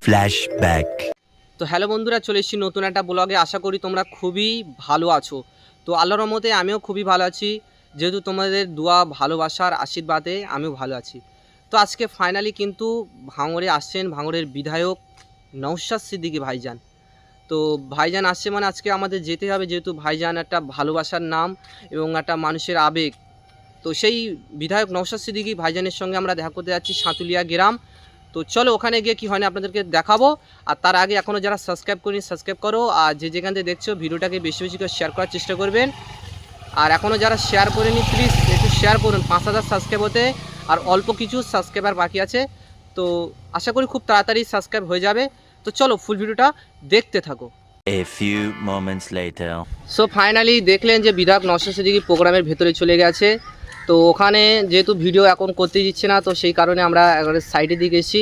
Flashback. তো hello বন্ধুরা, চলে এসেছি নতুন একটা ব্লগে। আশা করি তোমরা খুবই ভালো আছো। তো আল্লাহর রহমতে আমিও খুবই ভালো আছি, যেহেতু তোমাদের দোয়া ভালোবাসার আশীর্বাদে আমিও ভালো আছি। তো আজকে ফাইনালি কিন্তু ভাঙড়ে আসছেন ভাঙড়ের বিধায়ক নওশাদ সিদ্দিকী ভাইজান। তো ভাইজান আসছে মানে আজকে আমাদের যেতে হবে, যেহেতু ভাইজান একটা ভালোবাসার নাম এবং একটা মানুষের আবেগ। তো সেই বিধায়ক নওশাদ সিদ্দিকী ভাইজানের সঙ্গে আমরা দেখা করতে যাচ্ছি সাঁতুলিয়া গ্রাম। তো চলো ওখানে গিয়ে কী হয় না আপনাদেরকে দেখাবো। আর তার আগে এখনও যারা সাবস্ক্রাইব করিনি সাবস্ক্রাইব করো, আর যে যেখান থেকে দেখছো ভিডিওটাকে বেশি বেশি করে শেয়ার করার চেষ্টা করবেন। আর এখনও যারা শেয়ার করেনি প্লিজ একটু শেয়ার করুন, 5000 সাবস্ক্রাইব হতে আর অল্প কিছু সাবস্ক্রাইবার বাকি আছে। তো আশা করি খুব তাড়াতাড়ি সাবস্ক্রাইব হয়ে যাবে। তো চলো ফুল ভিডিওটা দেখতে থাকো। A few moments later. So finally দেখলেন যে বিধায়ক নওশাদ সিদ্দিকী প্রোগ্রামের ভেতরে চলে গেছে। তো ওখানে যেহেতু ভিডিও এখন করতে দিচ্ছে না, তো সেই কারণে আমরা একবারে সাইডের দিকে এসেছি।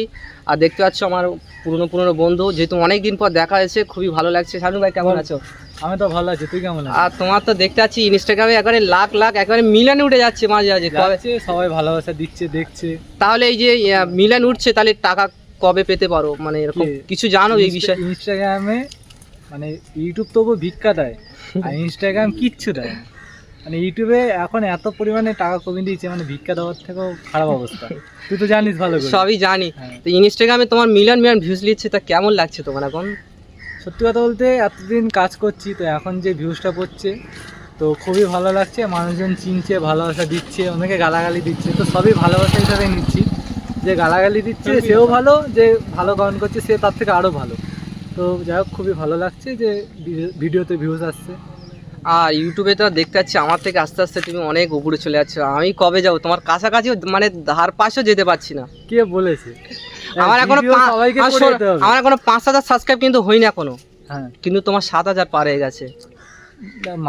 আর দেখতে পাচ্ছ আমার পুরনো বন্ধু, যেহেতু অনেক দিন পর দেখা হয়েছে, খুবই ভালো লাগছে। শানু ভাই কেমন আছো? আমি তো ভালো আছি, তুই কেমন আছিস? আর তোমার তো দেখতে পাচ্ছি ইনস্টাগ্রামে একবারে লাখ একেবারে মিলিয়ন উঠে যাচ্ছে মাঝে মাঝে। সবাই ভালোবাসা দিচ্ছে, দেখছে। তাহলে এই যে মিলিয়ন উঠছে, তাহলে টাকা কবে পেতে পারো, মানে এরকম কিছু জানো এই বিষয়ে? ইনস্টাগ্রামে মানে ইউটিউব তবু ভিক্ষা দেয় আর ইনস্টাগ্রাম কিচ্ছু দেয় না। মানে ইউটিউবে এখন এত পরিমাণে টাকা কমিয়ে দিয়েছে, মানে ভিক্ষা দেওয়ার থেকেও খারাপ অবস্থা। তুই তো জানিস ভালো করে। সবই জানি। হ্যাঁ। তো ইনস্টাগ্রামে তোমার মিলিয়ন ভিউজ নিচ্ছে, তা কেমন লাগছে তোমার এখন? সত্যি কথা বলতে এতদিন কাজ করছি, তো এখন যে ভিউজটা পড়ছে তো খুবই ভালো লাগছে। মানুষজন চিনছে, ভালোবাসা দিচ্ছে, অনেকে গালাগালি দিচ্ছে, তো সবই ভালোবাসা হিসাবে নিচ্ছি। যে গালাগালি দিচ্ছে সেও ভালো, যে ভালো কমেন্ট করছে সে তার থেকে আরও ভালো। তো যাই হোক, খুবই ভালো লাগছে যে ভিডিওতে ভিউজ আসছে। আর ইউটিউবে তো দেখতে পাচ্ছি আমার থেকে আস্তে আস্তে তুমি অনেক উপরে চলে যাচ্ছ। আমি কবে যাবো তোমার কাছাকাছি, মানে ধার পাশেও যেতে পারছি না। কে বলেছে? আমার এখনো আমার এখনো 5000 সাবস্ক্রাইব কিন্তু হয়নি এখনো। হ্যাঁ, কিন্তু তোমার 7000 পার হয়ে গেছে।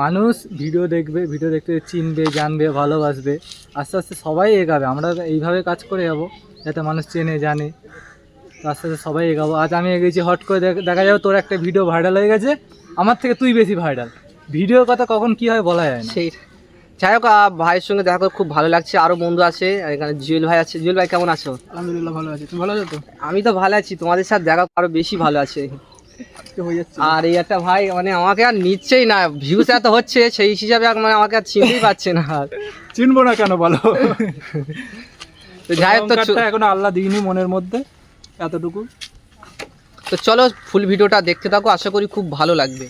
মানুষ ভিডিও দেখবে, ভিডিও দেখতে চিনবে, জানবে, ভালোবাসবে, আস্তে আস্তে সবাই এগাবে। আমরা এইভাবে কাজ করে যাবো যাতে মানুষ চেনে জানে, তো আস্তে আস্তে সবাই এগাবো। আজ আমি এগেছি, হট করে দেখা যাবে তোর একটা ভিডিও ভাইরাল হয়ে গেছে, আমার থেকে তুই বেশি ভাইরাল। ভিডিওর কথা কখন কি হয় বলা যায় না। সেই যাই হোক, ভাইয়ের সঙ্গে দেখা করে খুব ভালো লাগছে। আরও বন্ধু আছে এখানে, জুয়েল ভাই আছে। জুয়েল ভাই কেমন আছো? আলহামদুলিল্লাহ ভালো আছি, তুমি ভালো আছো তো? আমি তো ভালো আছি, তোমাদের সাথে দেখা আরও বেশি ভালো আছে। আর এই একটা ভাই মানে আমাকে আর নিচ্ছেই না, ভিউজ এত হচ্ছে সেই হিসাবে মানে আমাকে আর চিনতেই পারছে না। চিনবো না কেন বলো? তো যাই হোক, তো এখন আল্লাহ দিইনি মনের মধ্যে এতটুকু। তো চলো ফুল ভিডিওটা দেখতে থাকো, আশা করি খুব ভালো লাগবে।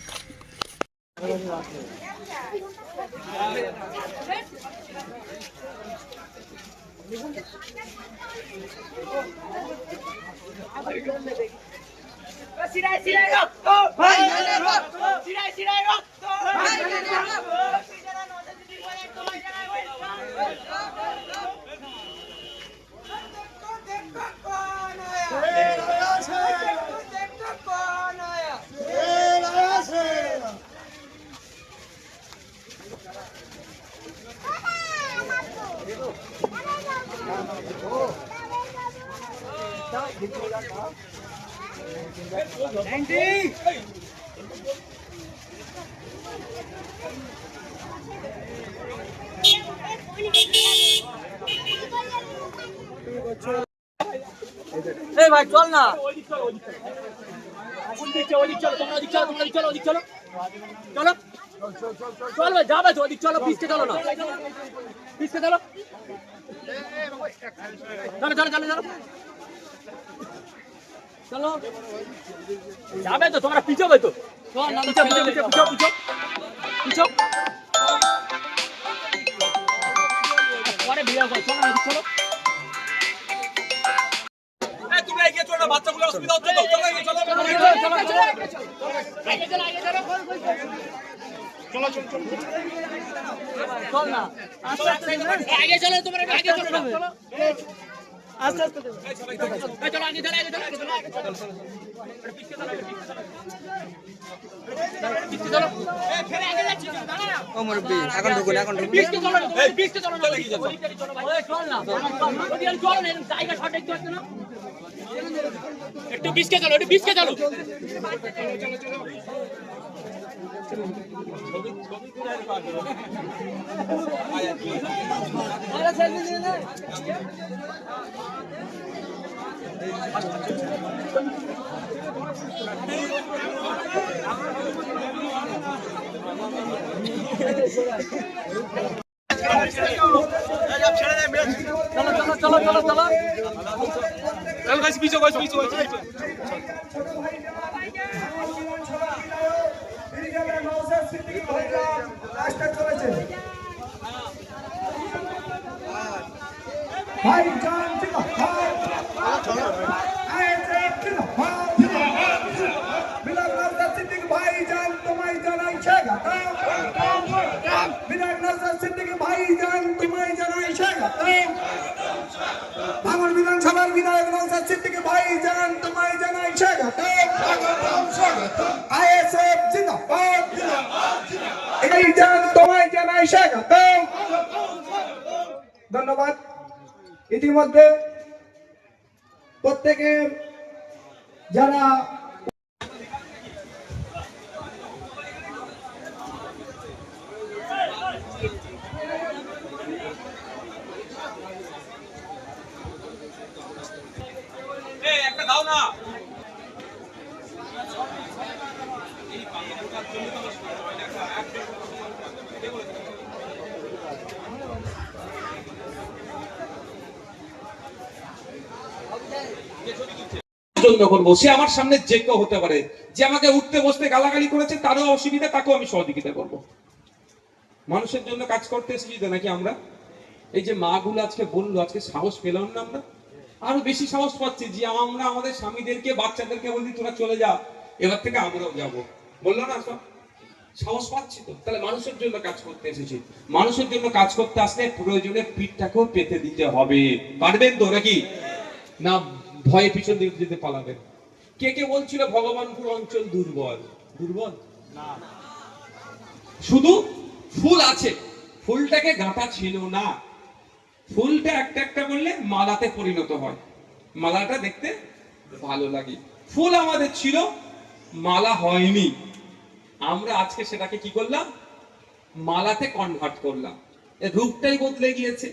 এই ভাই চল না, চলো যাবে তো ওদিক, চলো পিছকে চলো না, পিছকে চলো, চলো যাবে তো, তোমরা পিছবে তো, পিছো পরে বিয়ে করো, চলো চলো। তুমি এগিয়ে চলো, বাচ্চাগুলো অসুবিধা হচ্ছে তো, চলো এগিয়ে চলো, চল না, আগে চলো, তোমরা আগে চলো, আস্তে আস্তে চলো, আগে চলো, এখন ঢুকুন, একটু বিস্কে চলো, চলো। भाई जान जिंदाबाद आईएसएफ जिंदाबाद मिलाद नजर सिद्दीकी भाई जान तुम्हारी জানাই স্বাগতম মিলাদ নজর সিদ্দীকি ভাই জান তোমায় জানাই স্বাগতম ভাঙড় বিধানসভার বিধায়ক নজর সিদ্দীকি ভাই জান তোমায় জানাই স্বাগতম আইএসএফ জিন্দাবাদ এই জান তোমায় জানাই স্বাগতম ধন্যবাদ। ইতিমধ্যে প্রত্যেকের যারা একটা দাও না জন্য করবো, সে আমার সামনে যে কেউ হতে পারে, যে আমাকে উঠতে বসতে গালাগালি করেছে তারও অসুবিধা, তাকেও আমি সহযোগিতা করব। মানুষের জন্য কাজ করতে এসেছি তো নাকি আমরা? এই যে মা গুলো আজকে বললো, আজকে সাহস পেলাম না আমরা? আরো বেশি সাহস পাচ্ছি যে আমরা আমাদের স্বামীদেরকে বাচ্চাদেরকে বলি তোরা চলে যা, এবার থেকে আমরাও যাব, বললো না সব সাহস পাচ্ছি তো। তাহলে মানুষের জন্য কাজ করতে এসেছি, মানুষের জন্য কাজ করতে আসলে প্রয়োজনে পিঠটাকেও পেতে দিতে হবে। পারবেন তো নাকি না? ভয়ে পিছন দিকে যেতে পালাবেন। কে কে বলছিল ভগবানপুর অঞ্চল দুর্বল? দুর্বল না, শুধু ফুল আছে, ফুলটাকে গাঁথা ছিল না। ফুলটা একটা একটা করলে মালাতে পরিণত হয়, মালাটা দেখতে ভালো লাগে। ফুল আমাদের ছিল, মালা হয়নি। আমরা আজকে সেটাকে কি করলাম? মালাতে কনভার্ট করলাম। এর রূপটাই বদলে গিয়েছে।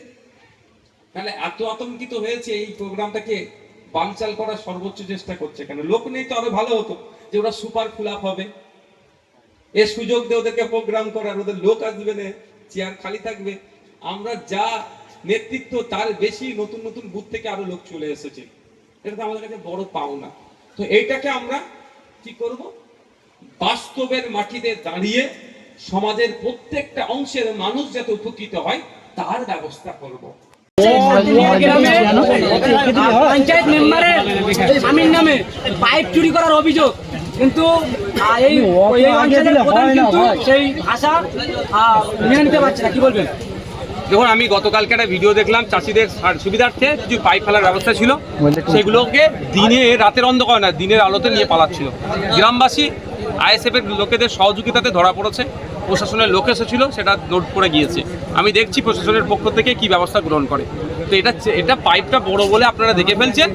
তাহলে এত আতঙ্কিত হয়েছে এই প্রোগ্রামটাকে বানচাল করার সর্বোচ্চ চেষ্টা করছে কেন? লোক নেই তো আরো ভালো হতো যে ওরা সুপার ফুল আপ হবে, এ সুযোগ দিয়ে ওদেরকে প্রোগ্রাম করার, ওদের লোক আসবে না, চেয়ার খালি থাকবে। আমরা যা নেতৃত্ব তার বেশি নতুন নতুন বুথ থেকে আরো লোক চলে এসেছে, এটা তো আমাদের কাছে বড় পাওনা। তো এইটাকে আমরা কি করব? বাস্তবের মাটিতে দাঁড়িয়ে সমাজের প্রত্যেকটা অংশের মানুষ যাতে উপকৃত হয় তার ব্যবস্থা করব। পঞ্চায়েত মেম্বারের স্বামীর নামে পাইপ চুরি করার অভিযোগ, কিন্তু এই অঞ্চলের প্রধান কিন্তু সেই ভাষা মেনে নিতে পারছে না। কি বলবেন? দেখুন, আমি গতকালকে একটা ভিডিও দেখলাম, চাষিদের সুবিধার্থে কিছু পাইপ ফেলার ব্যবস্থা ছিল, সেগুলোকে দিনে, রাতের অন্ধকার না, দিনের আলোতে নিয়ে পালাচ্ছিল। গ্রামবাসী আইএসএফ এর লোকেদের সহযোগিতাতে ধরা পড়েছে, প্রশাসনের লোক এসেছিল, সেটা নোট করে গিয়েছে। আমি দেখছি প্রশাসনের পক্ষ থেকে কি ব্যবস্থা গ্রহণ করে। তো এটা পাইপটা বড় বলে আপনারা দেখে ফেলছেন।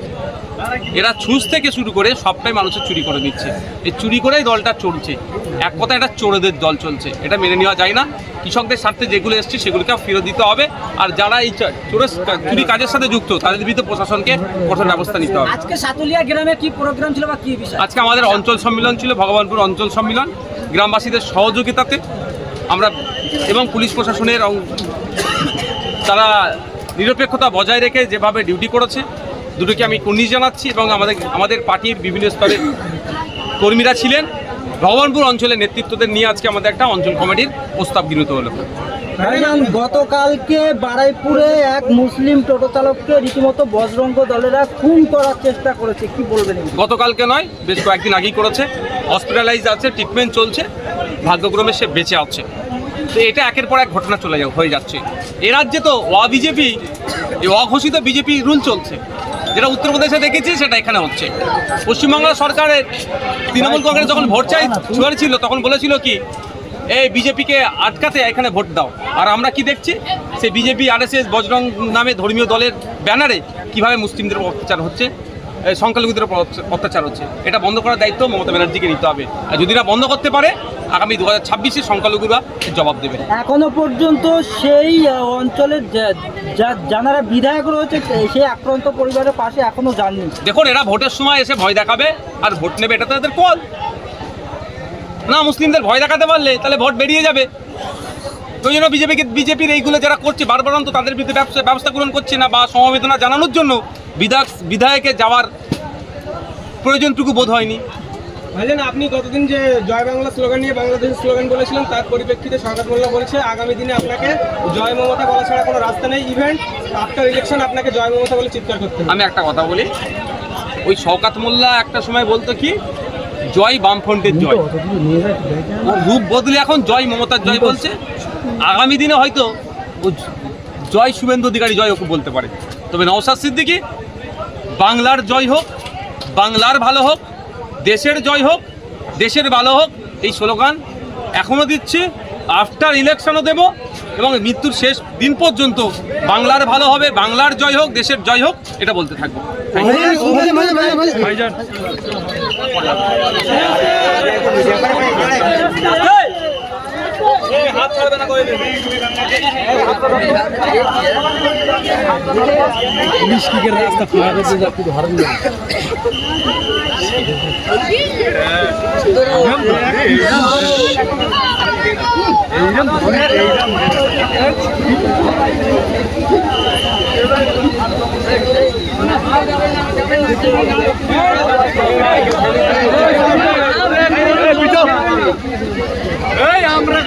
এরা ছুঁচ থেকে শুরু করে সবটাই মানুষের চুরি করে নিচ্ছে। এই চুরি করেই দলটা চলছে। এক কথা, এটা চোরেদের দল চলছে, এটা মেনে নেওয়া যায় না। কৃষকদের স্বার্থে যেগুলো এসছে সেগুলোকে ফেরত দিতে হবে, আর যারা এই চুরি কাজের সাথে যুক্ত তাদের বিরুদ্ধে প্রশাসনকে কঠোর ব্যবস্থা নিতে হবে। আজকে সাতুলিয়া গ্রামে কি প্রোগ্রাম ছিল বা কি বিষয়? আজকে আমাদের অঞ্চল সম্মেলন ছিল, ভগবানপুর অঞ্চল সম্মেলন। গ্রামবাসীদের সহযোগিতাতে আমরা এবং পুলিশ প্রশাসনের তারা নিরপেক্ষতা বজায় রেখে যেভাবে ডিউটি করেছে, দুটোকে আমি কুর্নিশ জানাচ্ছি। এবং আমাদের পার্টির বিভিন্ন স্তরের কর্মীরা ছিলেন। ভগবানপুর অঞ্চলের নেতৃত্বদের নিয়ে আজকে আমাদের একটা অঞ্চল কমিটির প্রস্তাব গৃহীত হলো। গতকালকে বারাইপুরে এক মুসলিম টোটো চালককে রীতিমতো বজরঙ্গ দলেরা খুন করার চেষ্টা করেছে, কি বলবেন? গতকালকে নয়, বেশ কয়েকদিন আগেই করেছে। হসপিটালাইজ আছে, ট্রিটমেন্ট চলছে, ভাগ্যক্রমে সে বেঁচে আছে। তো এটা একের পর এক ঘটনা হয়ে যাচ্ছে। এ রাজ্যে তো বিজেপি, এই অঘোষিত বিজেপি রুল চলছে, যেটা উত্তরপ্রদেশে দেখেছি সেটা এখানে হচ্ছে। পশ্চিমবাংলা সরকারের তৃণমূল কংগ্রেস যখন ভোট ছিল তখন বলেছিল কি, এই বিজেপিকে আটকাতে এখানে ভোট দাও। আর আমরা কি দেখছি, সেই বিজেপি, আরএসএস, বজরং নামে ধর্মীয় দলের ব্যানারে কিভাবে মুসলিমদের উপর অত্যাচার হচ্ছে, সংখ্যালঘুদের উপর অত্যাচার হচ্ছে। এটা বন্ধ করার দায়িত্ব মমতা ব্যানার্জিকে নিতে হবে। আর যদি না বন্ধ করতে পারে, আগামী 2026-এ সংখ্যালঘুরা জবাব দেবে। এখনো পর্যন্ত সেই অঞ্চলের যারা বিধায়ক রয়েছে সেই আক্রান্ত পরিবারের পাশে এখনো যাননি। দেখুন, এরা ভোটের সময় এসে ভয় দেখাবে আর ভোট নেবে, এটা তো এদের কল না। মুসলিমদের ভয় দেখাতে পারলে তাহলে ভোট বেরিয়ে যাবে। তো ওই জন্য বিজেপির এইগুলো যারা করছে বারবার অন্ত তাদের বিরুদ্ধে ব্যবস্থা গ্রহণ করছে না বা সমবেদনা জানানোর জন্য বিধায়কে যাওয়ার প্রয়োজনটুকু বোধ হয়নি। ভাইজান, আপনি গতদিন যে জয় বাংলা স্লোগান নিয়ে বাংলাদেশের স্লোগান বলেছিলেন, তার পরিপ্রেক্ষিতে শওকত মোল্লা বলছে আগামী দিনে আপনাকে জয় মমতা বলা ছাড়া কোনো রাস্তা নেই, ইভেন্ট আফটার ইলেকশন আপনাকে জয় মমতা বলে চিৎকার করতে হবে। আমি একটা কথা বলি, ওই শওকত মোল্লা একটা সময় বলতো কি জয় বামফ্রন্টের জয়, ওর রূপ বদলে এখন জয় মমতার জয় বলছে। আগামী দিনে হয়তো ও জয় শুভেন্দু অধিকারী জয় ওকে বলতে পারে। তবে নওশাদ সিদ্দিকী বাংলার জয় হোক, বাংলার ভালো হোক, দেশের জয় হোক, দেশের ভালো হোক, এই স্লোগান এখনও দিচ্ছি, আফটার ইলেকশনও দেব এবং মৃত্যুর শেষ দিন পর্যন্ত বাংলার ভালো হবে, বাংলার জয় হোক, দেশের জয় হোক, এটা বলতে থাকবো। আমরা